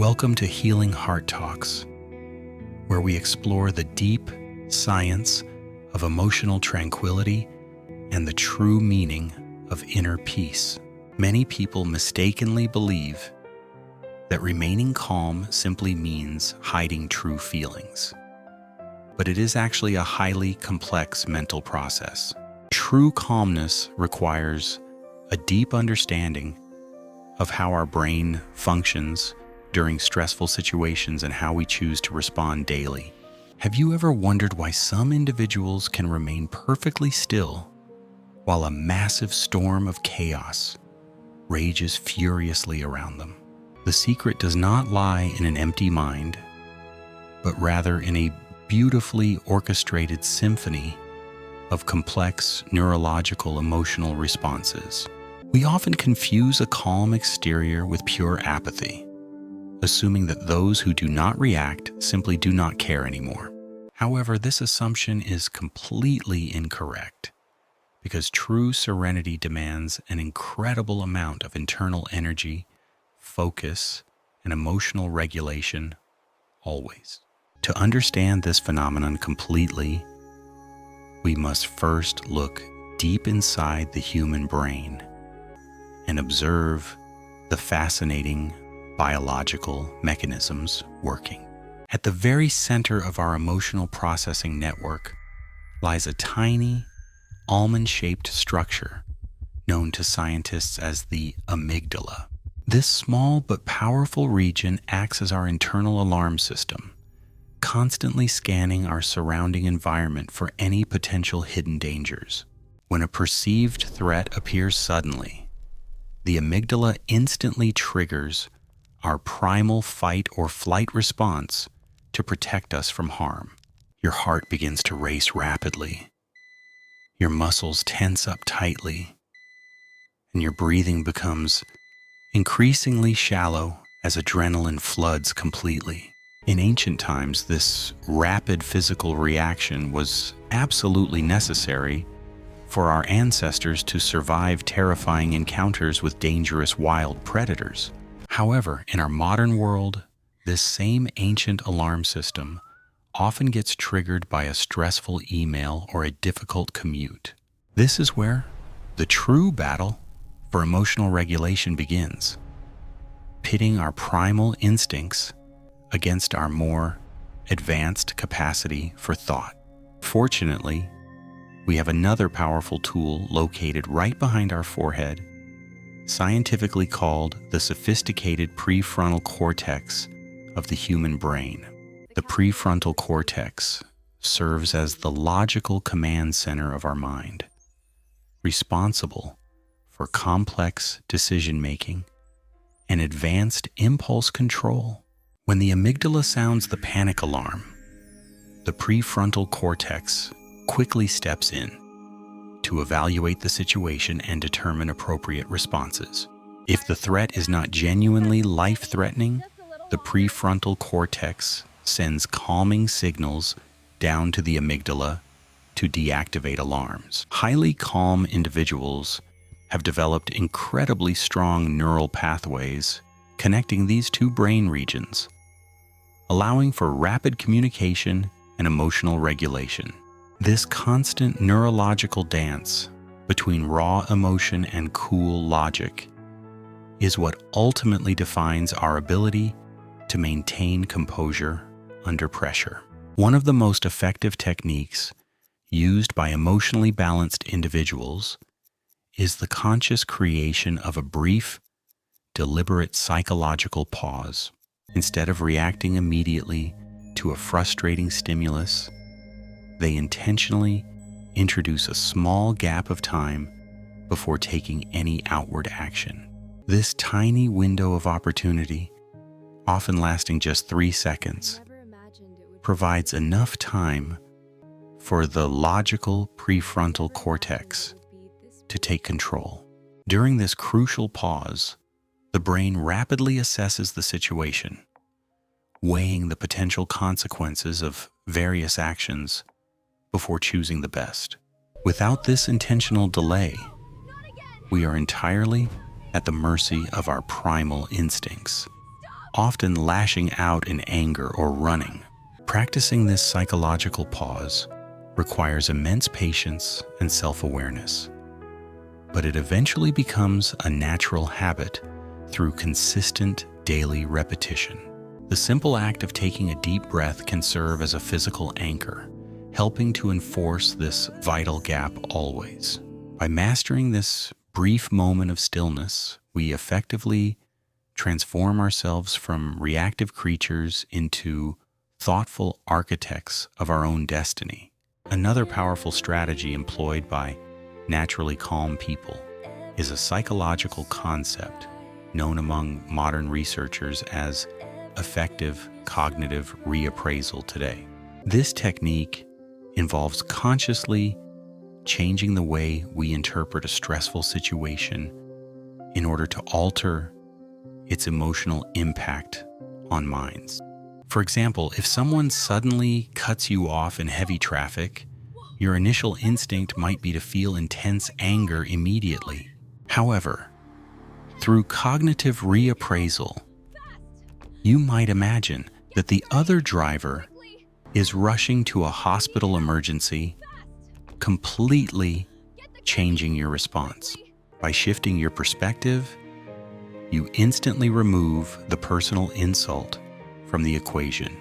Welcome to Healing Heart Talks, where we explore the deep science of emotional tranquility and the true meaning of inner peace. Many people mistakenly believe that remaining calm simply means hiding true feelings, but it is actually a highly complex mental process. True calmness requires a deep understanding of how our brain functions during stressful situations and how we choose to respond daily. Have you ever wondered why some individuals can remain perfectly still while a massive storm of chaos rages furiously around them? The secret does not lie in an empty mind, but rather in a beautifully orchestrated symphony of complex neurological emotional responses. We often confuse a calm exterior with pure apathy, assuming that those who do not react simply do not care anymore. However, this assumption is completely incorrect, because true serenity demands an incredible amount of internal energy, focus, and emotional regulation always. To understand this phenomenon completely, we must first look deep inside the human brain and observe the fascinating biological mechanisms working. At the very center of our emotional processing network lies a tiny, almond-shaped structure known to scientists as the amygdala. This small but powerful region acts as our internal alarm system, constantly scanning our surrounding environment for any potential hidden dangers. When a perceived threat appears suddenly, the amygdala instantly triggers our primal fight or flight response to protect us from harm. Your heart begins to race rapidly, your muscles tense up tightly, and your breathing becomes increasingly shallow as adrenaline floods completely. In ancient times, this rapid physical reaction was absolutely necessary for our ancestors to survive terrifying encounters with dangerous wild predators. However, in our modern world, this same ancient alarm system often gets triggered by a stressful email or a difficult commute. This is where the true battle for emotional regulation begins, pitting our primal instincts against our more advanced capacity for thought. Fortunately, we have another powerful tool located right behind our forehead, scientifically called the sophisticated prefrontal cortex of the human brain. The prefrontal cortex serves as the logical command center of our mind, responsible for complex decision-making and advanced impulse control. When the amygdala sounds the panic alarm, the prefrontal cortex quickly steps in to evaluate the situation and determine appropriate responses. If the threat is not genuinely life-threatening, the prefrontal cortex sends calming signals down to the amygdala to deactivate alarms. Highly calm individuals have developed incredibly strong neural pathways connecting these two brain regions, allowing for rapid communication and emotional regulation. This constant neurological dance between raw emotion and cool logic is what ultimately defines our ability to maintain composure under pressure. One of the most effective techniques used by emotionally balanced individuals is the conscious creation of a brief, deliberate psychological pause. Instead of reacting immediately to a frustrating stimulus, they intentionally introduce a small gap of time before taking any outward action. This tiny window of opportunity, often lasting just 3 seconds, provides enough time for the logical prefrontal cortex to take control. During this crucial pause, the brain rapidly assesses the situation, weighing the potential consequences of various actions before choosing the best. Without this intentional delay, we are entirely at the mercy of our primal instincts. often lashing out in anger or running. Practicing this psychological pause requires immense patience and self-awareness, but it eventually becomes a natural habit through consistent daily repetition. The simple act of taking a deep breath can serve as a physical anchor, helping to enforce this vital gap always. By mastering this brief moment of stillness, we effectively transform ourselves from reactive creatures into thoughtful architects of our own destiny. Another powerful strategy employed by naturally calm people is a psychological concept known among modern researchers as effective cognitive reappraisal today. This technique involves consciously changing the way we interpret a stressful situation in order to alter its emotional impact on minds. For example, if someone suddenly cuts you off in heavy traffic, your initial instinct might be to feel intense anger immediately. However, through cognitive reappraisal, you might imagine that the other driver is rushing to a hospital emergency, completely changing your response. By shifting your perspective, you instantly remove the personal insult from the equation,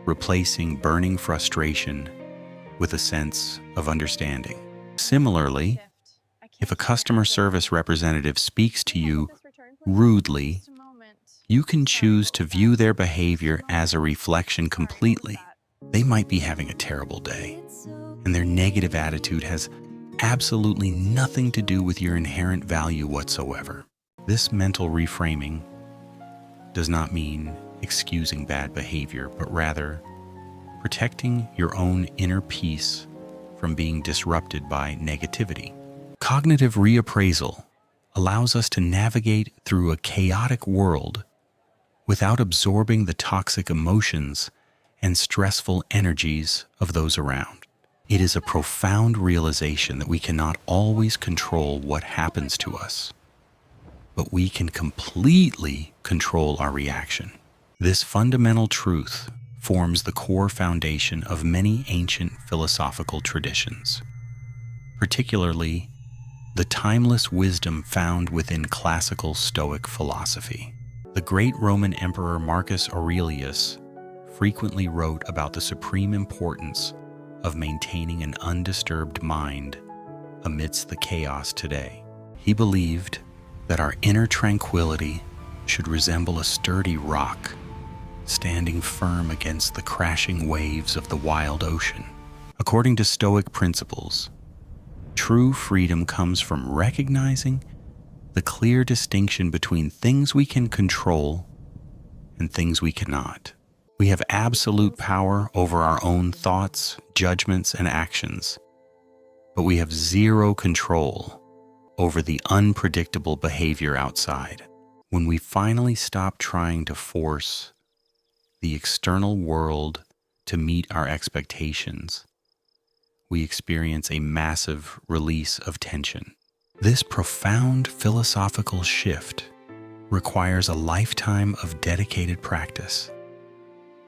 replacing burning frustration with a sense of understanding. Similarly, if a customer service representative speaks to you rudely, you can choose to view their behavior as a reflection completely. They might be having a terrible day, and their negative attitude has absolutely nothing to do with your inherent value whatsoever. This mental reframing does not mean excusing bad behavior, but rather protecting your own inner peace from being disrupted by negativity. Cognitive reappraisal allows us to navigate through a chaotic world without absorbing the toxic emotions and stressful energies of those around. It is a profound realization that we cannot always control what happens to us, but we can completely control our reaction. This fundamental truth forms the core foundation of many ancient philosophical traditions, particularly the timeless wisdom found within classical Stoic philosophy. The great Roman Emperor Marcus Aurelius frequently wrote about the supreme importance of maintaining an undisturbed mind amidst the chaos today. He believed that our inner tranquility should resemble a sturdy rock, standing firm against the crashing waves of the wild ocean. According to Stoic principles, true freedom comes from recognizing the clear distinction between things we can control and things we cannot. We have absolute power over our own thoughts, judgments, and actions, but we have zero control over the unpredictable behavior outside. When we finally stop trying to force the external world to meet our expectations, we experience a massive release of tension. This profound philosophical shift requires a lifetime of dedicated practice,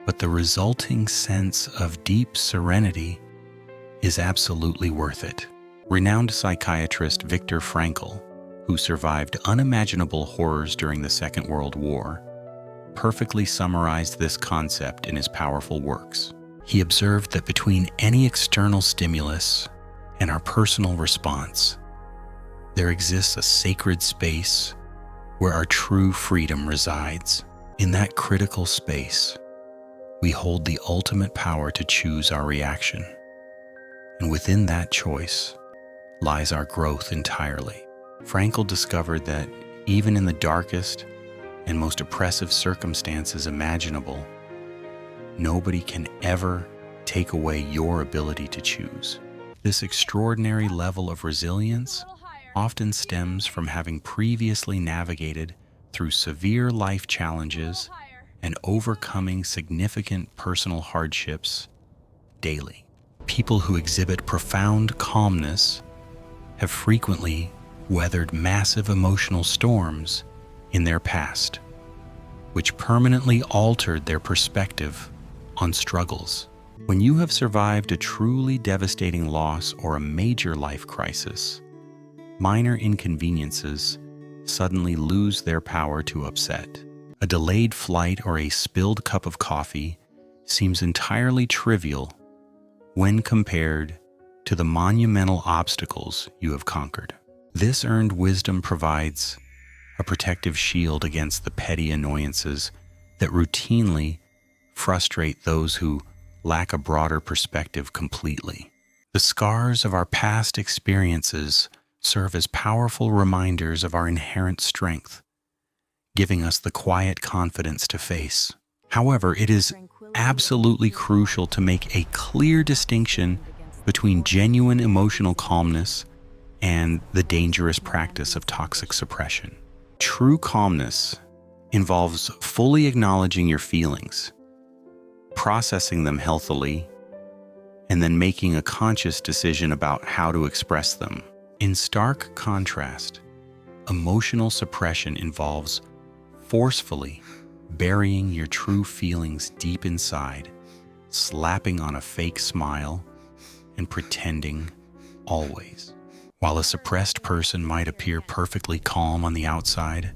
but the resulting sense of deep serenity is absolutely worth it. Renowned psychiatrist Viktor Frankl, who survived unimaginable horrors during the Second World War, perfectly summarized this concept in his powerful works. He observed that between any external stimulus and our personal response, there exists a sacred space where our true freedom resides. In that critical space, we hold the ultimate power to choose our reaction. And within that choice lies our growth entirely. Frankl discovered that even in the darkest and most oppressive circumstances imaginable, nobody can ever take away your ability to choose. This extraordinary level of resilience often stems from having previously navigated through severe life challenges and overcoming significant personal hardships daily. People who exhibit profound calmness have frequently weathered massive emotional storms in their past, which permanently altered their perspective on struggles. When you have survived a truly devastating loss or a major life crisis, minor inconveniences suddenly lose their power to upset. A delayed flight or a spilled cup of coffee seems entirely trivial when compared to the monumental obstacles you have conquered. This earned wisdom provides a protective shield against the petty annoyances that routinely frustrate those who lack a broader perspective completely. The scars of our past experiences serve as powerful reminders of our inherent strength, giving us the quiet confidence to face. However, it is absolutely crucial to make a clear distinction between genuine emotional calmness and the dangerous practice of toxic suppression. True calmness involves fully acknowledging your feelings, processing them healthily, and then making a conscious decision about how to express them. In stark contrast, emotional suppression involves forcefully burying your true feelings deep inside, slapping on a fake smile, and pretending always. While a suppressed person might appear perfectly calm on the outside,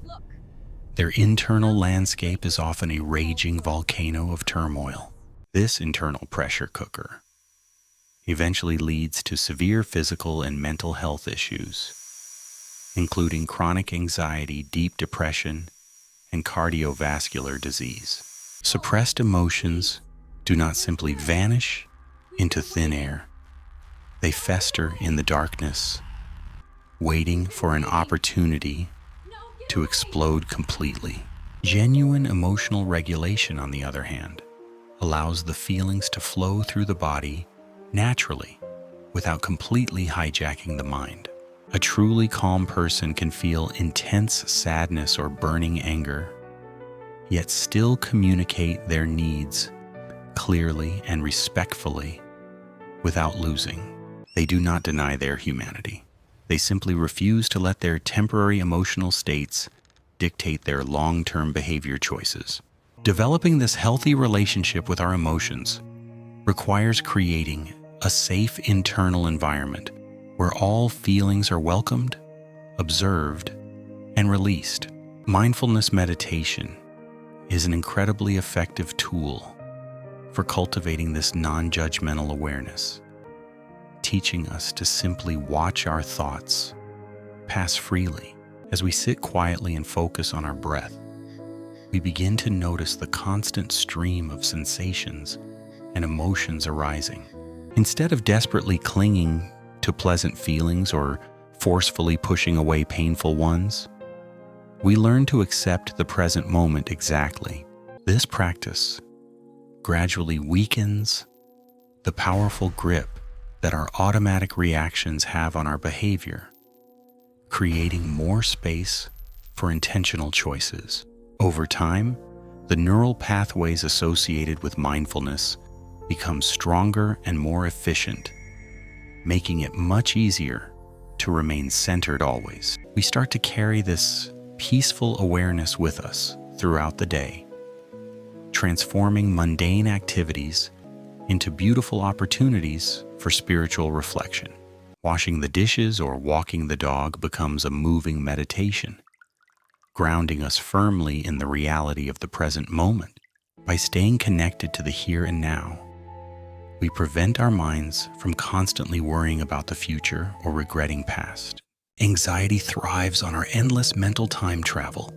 their internal landscape is often a raging volcano of turmoil. This internal pressure cooker eventually leads to severe physical and mental health issues, including chronic anxiety, deep depression, and cardiovascular disease. Suppressed emotions do not simply vanish into thin air. They fester in the darkness, waiting for an opportunity to explode completely. Genuine emotional regulation, on the other hand, allows the feelings to flow through the body naturally without completely hijacking the mind. A truly calm person can feel intense sadness or burning anger, yet still communicate their needs clearly and respectfully without losing. They do not deny their humanity. They simply refuse to let their temporary emotional states dictate their long-term behavior choices. Developing this healthy relationship with our emotions requires creating a safe internal environment where all feelings are welcomed, observed, and released. Mindfulness meditation is an incredibly effective tool for cultivating this non-judgmental awareness, teaching us to simply watch our thoughts pass freely. As we sit quietly and focus on our breath, we begin to notice the constant stream of sensations and emotions arising. Instead of desperately clinging to pleasant feelings or forcefully pushing away painful ones, we learn to accept the present moment exactly. This practice gradually weakens the powerful grip that our automatic reactions have on our behavior, creating more space for intentional choices. Over time, the neural pathways associated with mindfulness become stronger and more efficient, making it much easier to remain centered always. We start to carry this peaceful awareness with us throughout the day, transforming mundane activities into beautiful opportunities for spiritual reflection. Washing the dishes or walking the dog becomes a moving meditation, grounding us firmly in the reality of the present moment. By staying connected to the here and now, we prevent our minds from constantly worrying about the future or regretting past. Anxiety thrives on our endless mental time travel,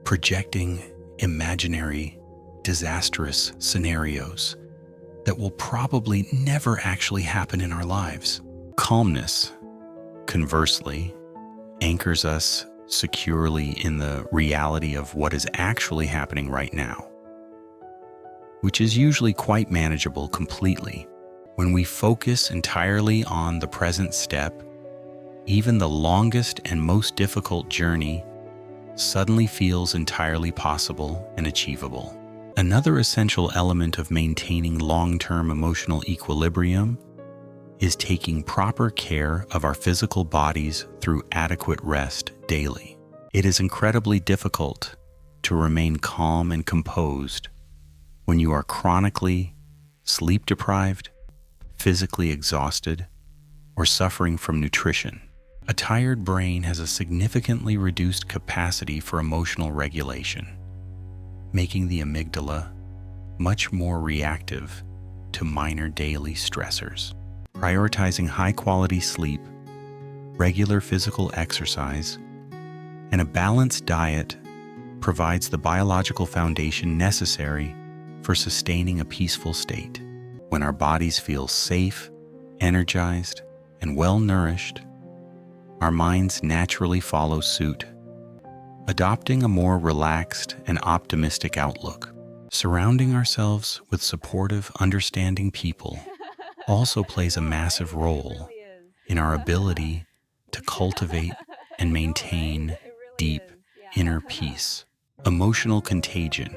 projecting imaginary, disastrous scenarios that will probably never actually happen in our lives. Calmness, conversely, anchors us securely in the reality of what is actually happening right now, which is usually quite manageable completely. When we focus entirely on the present step, even the longest and most difficult journey suddenly feels entirely possible and achievable. Another essential element of maintaining long-term emotional equilibrium is taking proper care of our physical bodies through adequate rest daily. It is incredibly difficult to remain calm and composed when you are chronically sleep deprived, physically exhausted, or suffering from nutrition. A tired brain has a significantly reduced capacity for emotional regulation, making the amygdala much more reactive to minor daily stressors. Prioritizing high-quality sleep, regular physical exercise, and a balanced diet provides the biological foundation necessary for sustaining a peaceful state. When our bodies feel safe, energized, and well-nourished, our minds naturally follow suit, adopting a more relaxed and optimistic outlook. Surrounding ourselves with supportive, understanding people also plays a massive role in our ability to cultivate and maintain deep inner peace. Emotional contagion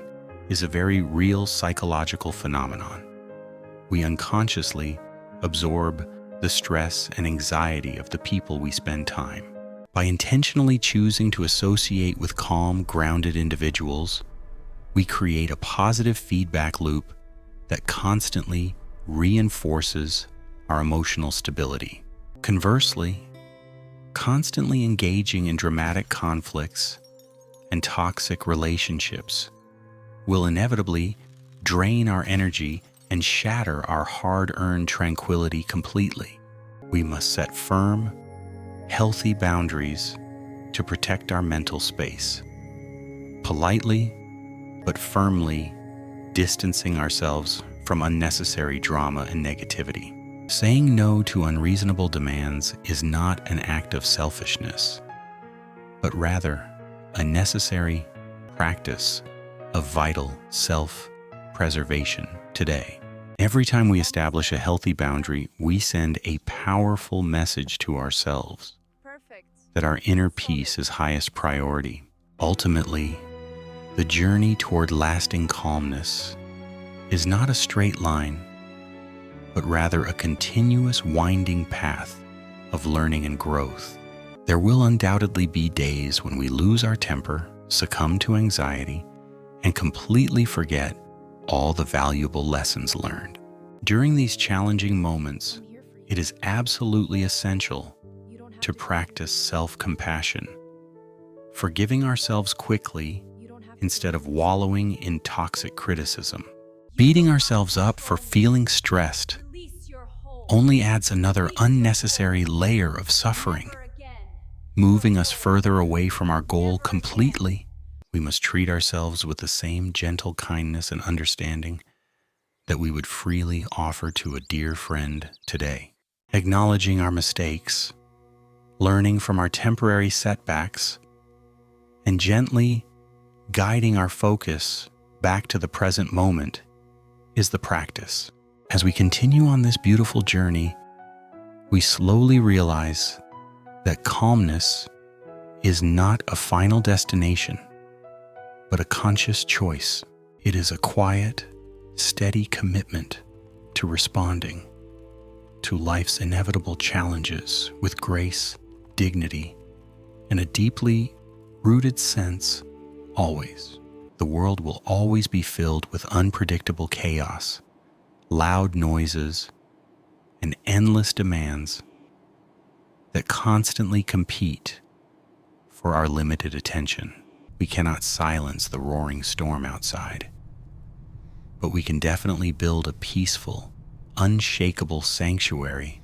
is a very real psychological phenomenon. We unconsciously absorb the stress and anxiety of the people we spend time. By intentionally choosing to associate with calm, grounded individuals, we create a positive feedback loop that constantly reinforces our emotional stability. Conversely, constantly engaging in dramatic conflicts and toxic relationships will inevitably drain our energy and shatter our hard-earned tranquility completely. We must set firm, healthy boundaries to protect our mental space, politely but firmly distancing ourselves from unnecessary drama and negativity. Saying no to unreasonable demands is not an act of selfishness, but rather a necessary practice of vital self-preservation today. Every time we establish a healthy boundary, we send a powerful message to ourselves that our inner peace is highest priority. Ultimately, the journey toward lasting calmness is not a straight line, but rather a continuous winding path of learning and growth. There will undoubtedly be days when we lose our temper, succumb to anxiety, and completely forget all the valuable lessons learned. During these challenging moments, it is absolutely essential to practice self-compassion, forgiving ourselves quickly instead of wallowing in toxic criticism. Beating ourselves up for feeling stressed only adds another unnecessary layer of suffering, moving us further away from our goal completely. We must treat ourselves with the same gentle kindness and understanding that we would freely offer to a dear friend today. Acknowledging our mistakes, learning from our temporary setbacks, and gently guiding our focus back to the present moment is the practice. As we continue on this beautiful journey, we slowly realize that calmness is not a final destination, but a conscious choice. It is a quiet, steady commitment to responding to life's inevitable challenges with grace, dignity, and a deeply rooted sense always. The world will always be filled with unpredictable chaos, loud noises, and endless demands that constantly compete for our limited attention. We cannot silence the roaring storm outside, but we can definitely build a peaceful, unshakable sanctuary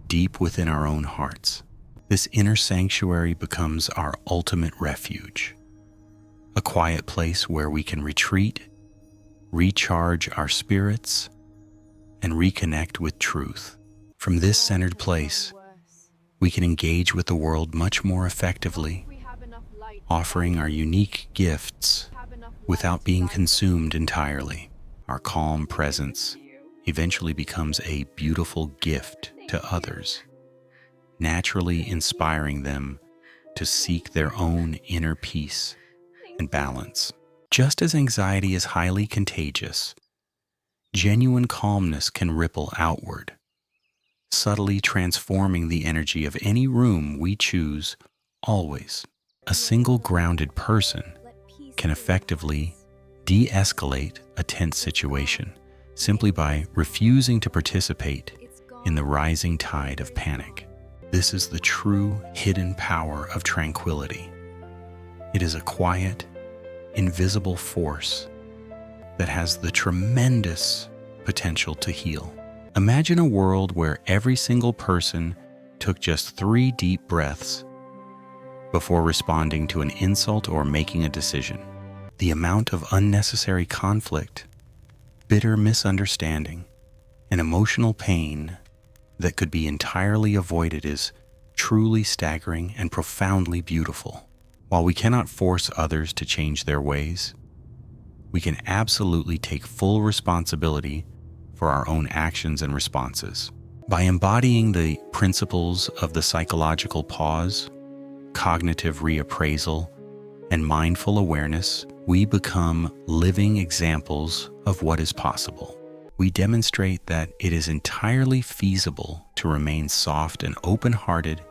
deep within our own hearts. This inner sanctuary becomes our ultimate refuge, a quiet place where we can retreat, recharge our spirits, and reconnect with truth. From this centered place, we can engage with the world much more effectively, offering our unique gifts without being consumed entirely. Our calm presence eventually becomes a beautiful gift to others, naturally inspiring them to seek their own inner peace and balance. Just as anxiety is highly contagious, genuine calmness can ripple outward, subtly transforming the energy of any room we choose always. A single grounded person can effectively de-escalate a tense situation simply by refusing to participate in the rising tide of panic. This is the true hidden power of tranquility. It is a quiet, invisible force that has the tremendous potential to heal. Imagine a world where every single person took just 3 deep breaths before responding to an insult or making a decision. The amount of unnecessary conflict, bitter misunderstanding, and emotional pain that could be entirely avoided is truly staggering and profoundly beautiful. While we cannot force others to change their ways, we can absolutely take full responsibility for our own actions and responses. By embodying the principles of the psychological pause, cognitive reappraisal, and mindful awareness, we become living examples of what is possible. We demonstrate that it is entirely feasible to remain soft and open-hearted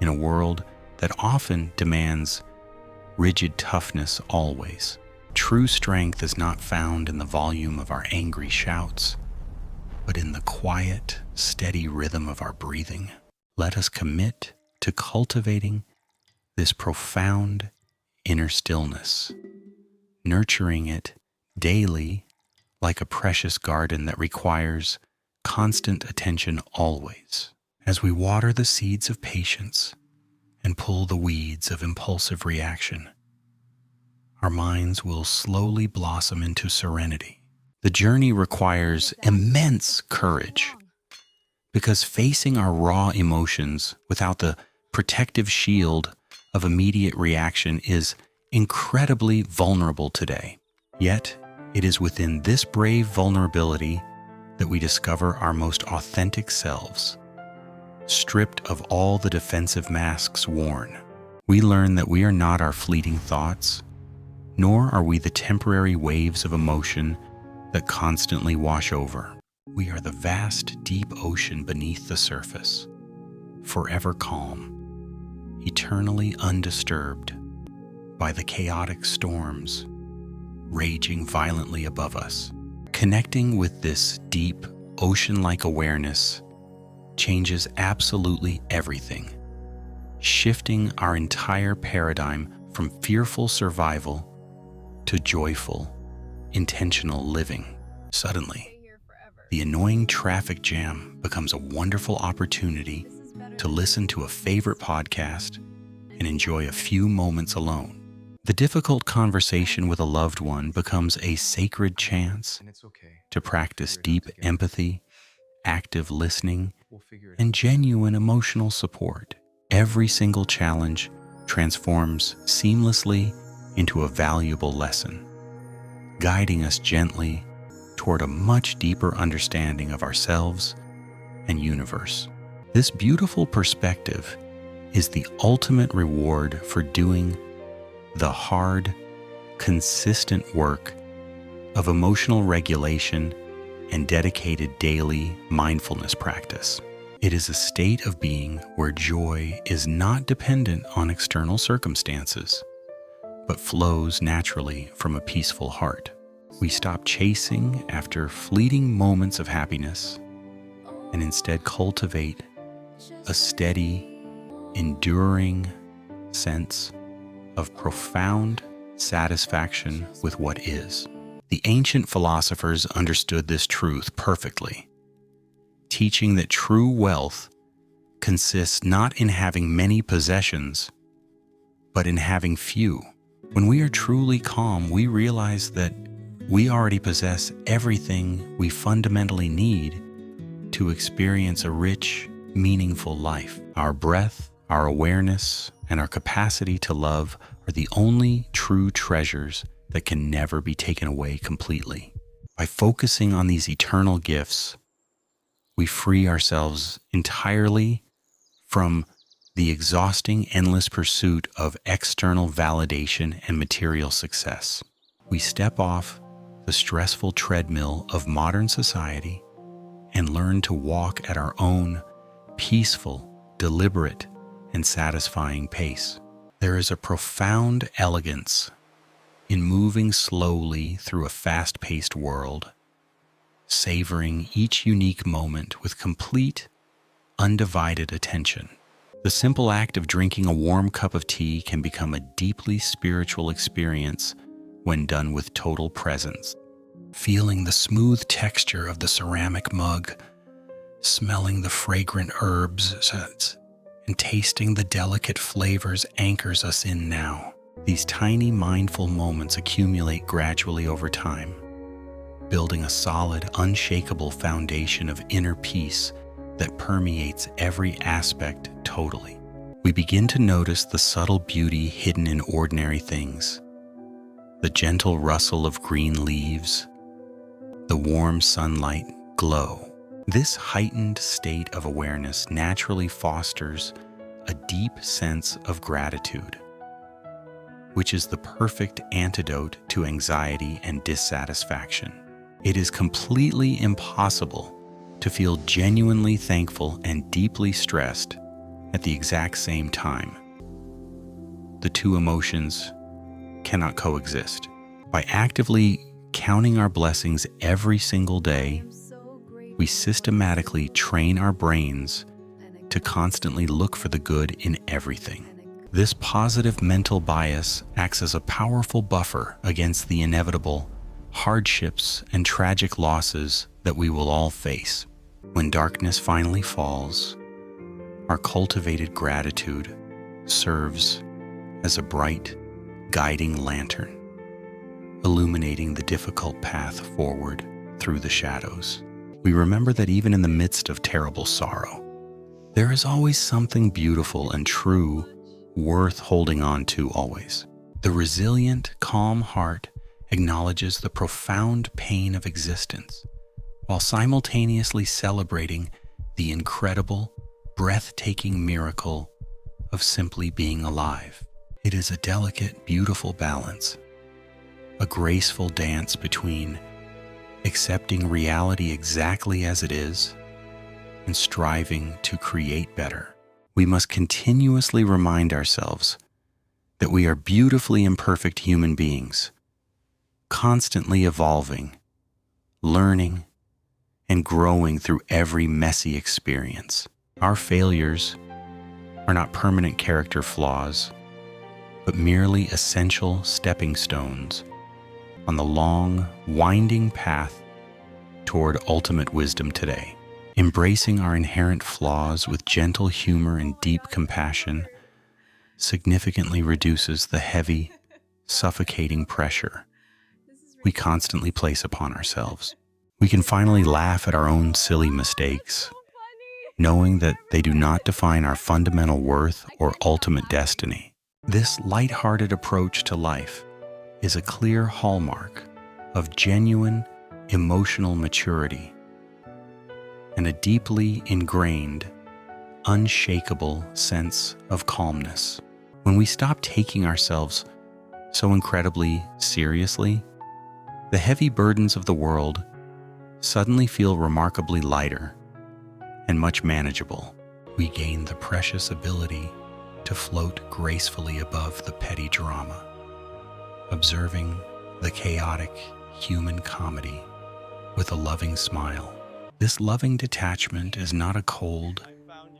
in a world that often demands rigid toughness always. True strength is not found in the volume of our angry shouts, but in the quiet, steady rhythm of our breathing. Let us commit to cultivating this profound inner stillness, nurturing it daily like a precious garden that requires constant attention always. As we water the seeds of patience and pull the weeds of impulsive reaction, our minds will slowly blossom into serenity. The journey requires immense courage because facing our raw emotions without the protective shield of immediate reaction is incredibly vulnerable today. Yet, it is within this brave vulnerability that we discover our most authentic selves, stripped of all the defensive masks worn. We learn that we are not our fleeting thoughts, nor are we the temporary waves of emotion that constantly wash over. We are the vast, deep ocean beneath the surface, forever calm, eternally undisturbed by the chaotic storms raging violently above us. Connecting with this deep, ocean-like awareness changes absolutely everything, shifting our entire paradigm from fearful survival to joyful, intentional living. Suddenly, the annoying traffic jam becomes a wonderful opportunity to listen to a favorite podcast and enjoy a few moments alone. The difficult conversation with a loved one becomes a sacred chance to practice deep empathy, active listening, and genuine emotional support. Every single challenge transforms seamlessly into a valuable lesson, guiding us gently toward a much deeper understanding of ourselves and universe. This beautiful perspective is the ultimate reward for doing the hard, consistent work of emotional regulation and dedicated daily mindfulness practice. It is a state of being where joy is not dependent on external circumstances, but flows naturally from a peaceful heart. We stop chasing after fleeting moments of happiness and instead cultivate a steady, enduring sense of profound satisfaction with what is. The ancient philosophers understood this truth perfectly, teaching that true wealth consists not in having many possessions, but in having few. When we are truly calm, we realize that we already possess everything we fundamentally need to experience a rich, meaningful life. Our breath, our awareness, and our capacity to love are the only true treasures that can never be taken away completely. By focusing on these eternal gifts, we free ourselves entirely from the exhausting, endless pursuit of external validation and material success. We step off the stressful treadmill of modern society and learn to walk at our own peaceful, deliberate, and satisfying pace. There is a profound elegance in moving slowly through a fast-paced world, savoring each unique moment with complete, undivided attention. The simple act of drinking a warm cup of tea can become a deeply spiritual experience when done with total presence. Feeling the smooth texture of the ceramic mug, smelling the fragrant herbs, and tasting the delicate flavors anchors us in now. These tiny mindful moments accumulate gradually over time, building a solid, unshakable foundation of inner peace that permeates every aspect totally. We begin to notice the subtle beauty hidden in ordinary things, the gentle rustle of green leaves, the warm sunlight glow. This heightened state of awareness naturally fosters a deep sense of gratitude, which is the perfect antidote to anxiety and dissatisfaction. It is completely impossible to feel genuinely thankful and deeply stressed at the exact same time. The two emotions cannot coexist. By actively counting our blessings every single day, we systematically train our brains to constantly look for the good in everything. This positive mental bias acts as a powerful buffer against the inevitable hardships and tragic losses that we will all face. When darkness finally falls, our cultivated gratitude serves as a bright, guiding lantern, illuminating the difficult path forward through the shadows. We remember that even in the midst of terrible sorrow, there is always something beautiful and true worth holding on to always. The resilient, calm heart acknowledges the profound pain of existence, while simultaneously celebrating the incredible, breathtaking miracle of simply being alive. It is a delicate, beautiful balance, a graceful dance between accepting reality exactly as it is and striving to create better. We must continuously remind ourselves that we are beautifully imperfect human beings, constantly evolving, learning, and growing through every messy experience. Our failures are not permanent character flaws, but merely essential stepping stones on the long, winding path toward ultimate wisdom today. Embracing our inherent flaws with gentle humor and deep compassion significantly reduces the heavy, suffocating pressure we constantly place upon ourselves. We can finally laugh at our own silly mistakes, knowing that they do not define our fundamental worth or ultimate destiny. This lighthearted approach to life is a clear hallmark of genuine emotional maturity and a deeply ingrained, unshakable sense of calmness. When we stop taking ourselves so incredibly seriously, the heavy burdens of the world suddenly feel remarkably lighter and much manageable. We gain the precious ability to float gracefully above the petty drama, observing the chaotic human comedy with a loving smile. This loving detachment is not a cold,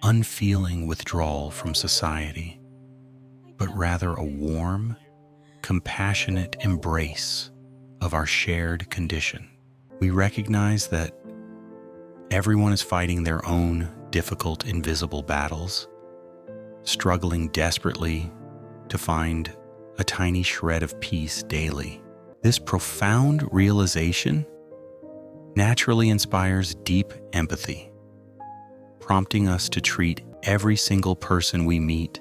unfeeling withdrawal from society, but rather a warm, compassionate embrace of our shared condition. We recognize that everyone is fighting their own difficult, invisible battles, struggling desperately to find a tiny shred of peace daily. This profound realization naturally inspires deep empathy, prompting us to treat every single person we meet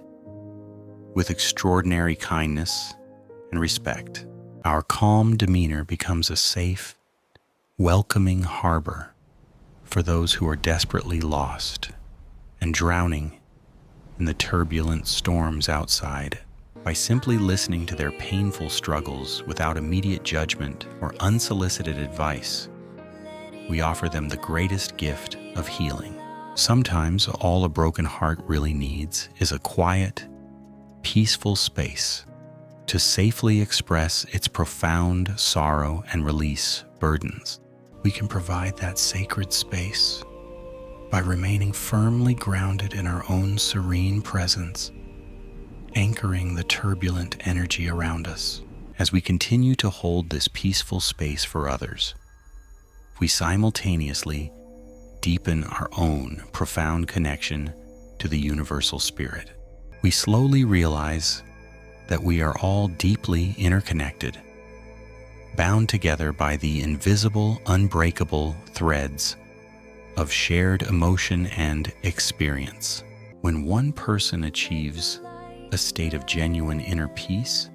with extraordinary kindness and respect. Our calm demeanor becomes a safe, welcoming harbor for those who are desperately lost and drowning in the turbulent storms outside. By simply listening to their painful struggles without immediate judgment or unsolicited advice, we offer them the greatest gift of healing. Sometimes all a broken heart really needs is a quiet, peaceful space to safely express its profound sorrow and release burdens. We can provide that sacred space by remaining firmly grounded in our own serene presence, anchoring the turbulent energy around us. As we continue to hold this peaceful space for others, we simultaneously deepen our own profound connection to the universal spirit. We slowly realize that we are all deeply interconnected, bound together by the invisible, unbreakable threads of shared emotion and experience. When one person achieves a state of genuine inner peace,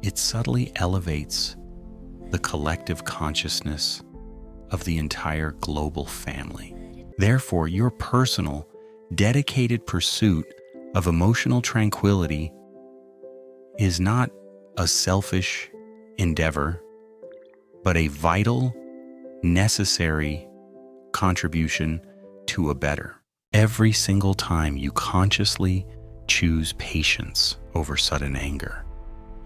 it subtly elevates the collective consciousness of the entire global family. Therefore, your personal, dedicated pursuit of emotional tranquility is not a selfish endeavor, but a vital, necessary contribution to a better. Every single time you consciously choose patience over sudden anger,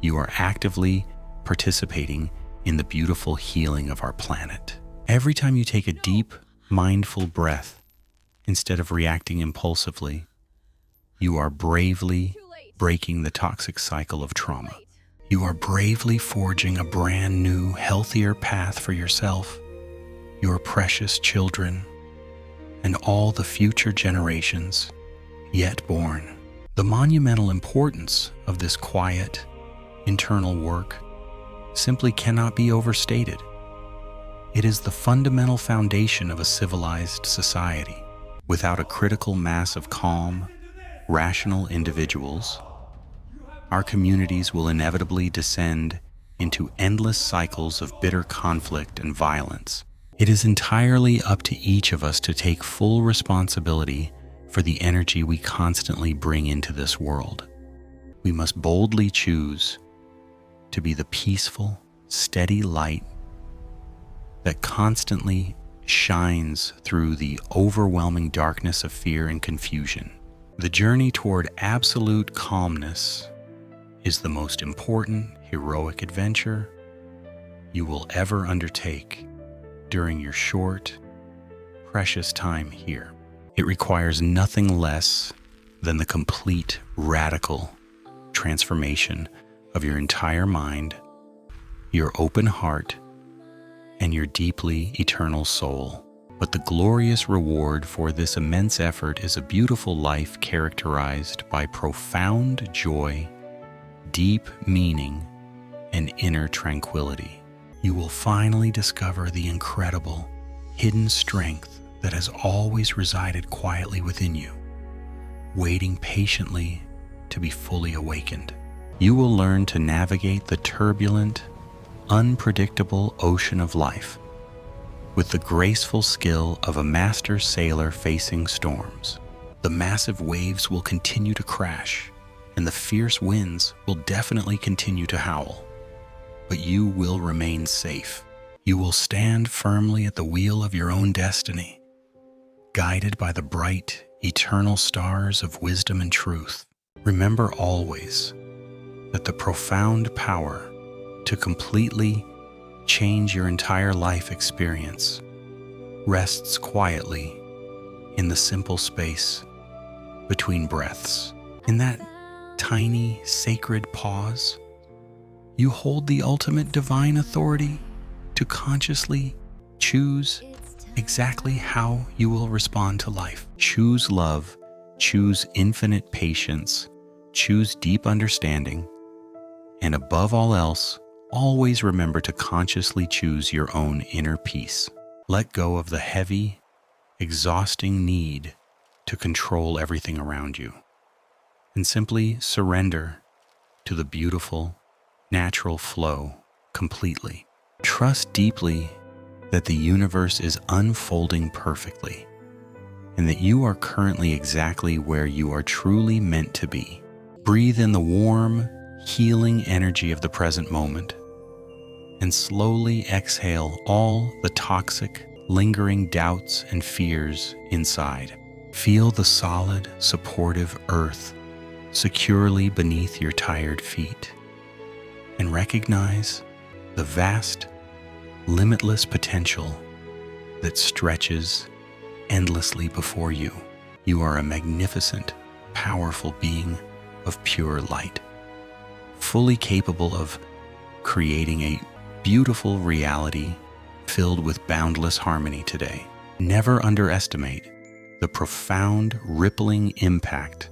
you are actively participating in the beautiful healing of our planet. Every time you take a deep, mindful breath, instead of reacting impulsively, you are bravely breaking the toxic cycle of trauma. You are bravely forging a brand new, healthier path for yourself, your precious children, and all the future generations yet born. The monumental importance of this quiet, internal work simply cannot be overstated. It is the fundamental foundation of a civilized society. Without a critical mass of calm, rational individuals, our communities will inevitably descend into endless cycles of bitter conflict and violence. It is entirely up to each of us to take full responsibility for the energy we constantly bring into this world. We must boldly choose to be the peaceful, steady light that constantly shines through the overwhelming darkness of fear and confusion. The journey toward absolute calmness is the most important heroic adventure you will ever undertake during your short, precious time here. It requires nothing less than the complete, radical transformation of your entire mind, your open heart, and your deeply eternal soul. But the glorious reward for this immense effort is a beautiful life characterized by profound joy, deep meaning, and inner tranquility. You will finally discover the incredible, hidden strength that has always resided quietly within you, waiting patiently to be fully awakened. You will learn to navigate the turbulent, unpredictable ocean of life with the graceful skill of a master sailor facing storms. The massive waves will continue to crash, and the fierce winds will definitely continue to howl. But you will remain safe. You will stand firmly at the wheel of your own destiny, guided by the bright, eternal stars of wisdom and truth. Remember always that the profound power to completely change your entire life experience rests quietly in the simple space between breaths. In that tiny, sacred pause, you hold the ultimate divine authority to consciously choose exactly how you will respond to life. Choose love, choose infinite patience, choose deep understanding, and above all else, always remember to consciously choose your own inner peace. Let go of the heavy, exhausting need to control everything around you, and simply surrender to the beautiful, natural flow completely. Trust deeply that the universe is unfolding perfectly, and that you are currently exactly where you are truly meant to be. Breathe in the warm, healing energy of the present moment, and slowly exhale all the toxic, lingering doubts and fears inside. Feel the solid, supportive earth securely beneath your tired feet. and recognize the vast, limitless potential that stretches endlessly before you. You are a magnificent, powerful being of pure light, fully capable of creating a beautiful reality filled with boundless harmony today. Never underestimate the profound, rippling impact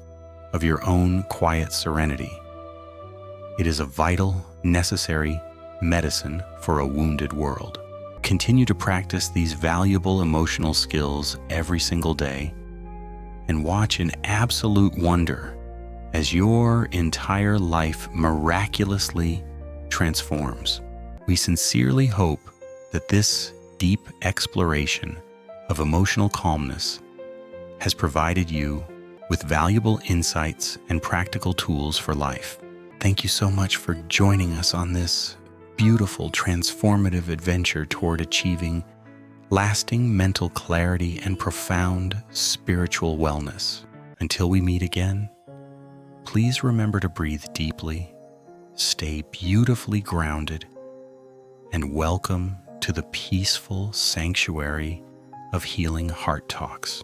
of your own quiet serenity. It is a vital, necessary medicine for a wounded world. Continue to practice these valuable emotional skills every single day and watch in absolute wonder as your entire life miraculously transforms. We sincerely hope that this deep exploration of emotional calmness has provided you with valuable insights and practical tools for life. Thank you so much for joining us on this beautiful, transformative adventure toward achieving lasting mental clarity and profound spiritual wellness. Until we meet again, please remember to breathe deeply, stay beautifully grounded, and welcome to the peaceful sanctuary of Healing Heart Talks.